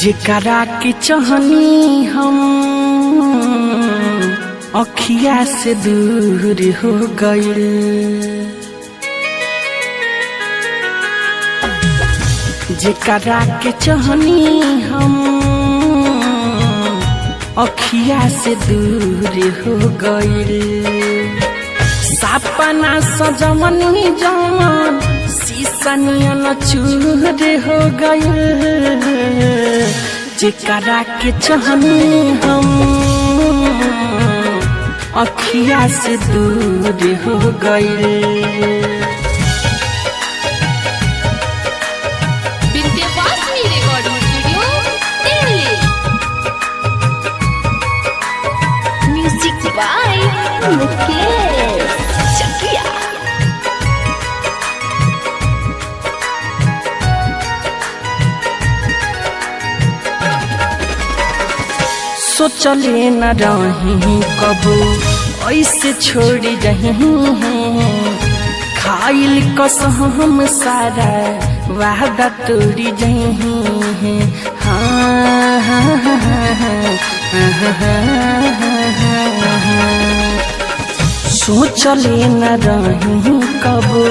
जेकरा के चाहनी हम अखिया से दूर हो गइल। जेकरा के चाहनी हम अखिया से दूर हो गइल। सपना सजमनी जवन शीशनियन चूर हो गइल। जेकरा के चाहनी हम अखिया से दूर हो गइल। Vindhyavasini recording studio Delhi. Music by Mukesh Chakiya. सोचले न रही कबो ऐसे छोड़ रही हैं। खाइल कसम सारा वादा तोड़ी रही हैं। सोचले न रही कबो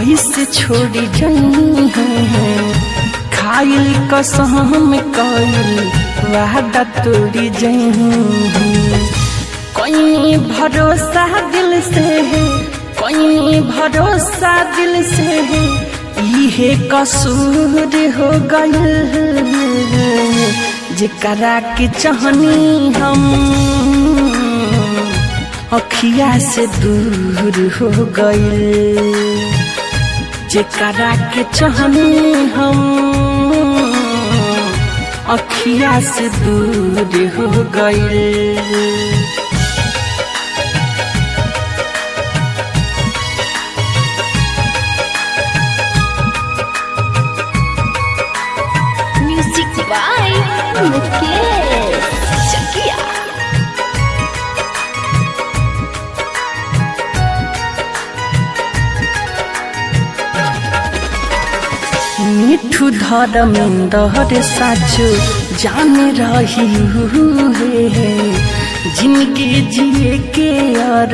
ऐसे छोड़ रही हैं। खाइल कसम कइल वादा तोड़ी जही। कोई भरोसा दिल से है, कोई भरोसा दिल से है, इहे कसूर हो गइल। जेकरा के चाहनी हम अखिया से दूर हो गइल। जेकरा के चाहनी हम अखिया से दूर हो गइल। म्यूजिक बाय मुकेश चकिया। मिठू धर्मेंद्र साचो जान रही है। जिंदगी जिए के और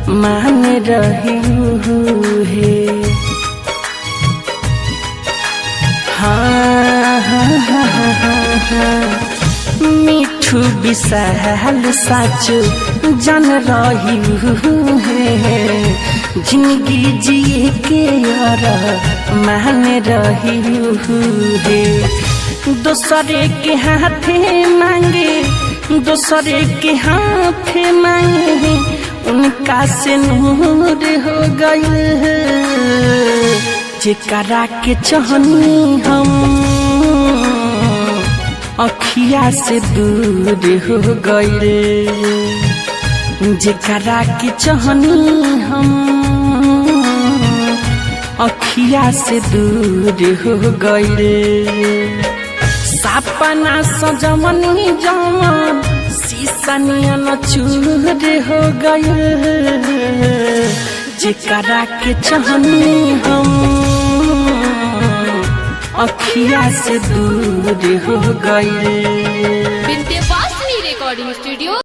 मान रही है। मिठू विशाल साचो जान रही है। जिंदगी जिए के और मान रही है। दूसरे के हाथे मांगे, दूसरे के हाथे मांगे, उनका से नूर हो गइल। जेकरा के चाहनी हम अखिया से दूर हो गइल। जेकरा के चाहनी हम अखिया से दूर हो गइल। सपना सजमनी जवन शीशनियन चूर हो गइल। जेकरा के चाहनी हम अखिया से दूर हो गइल। Vindhyavasini recording studio.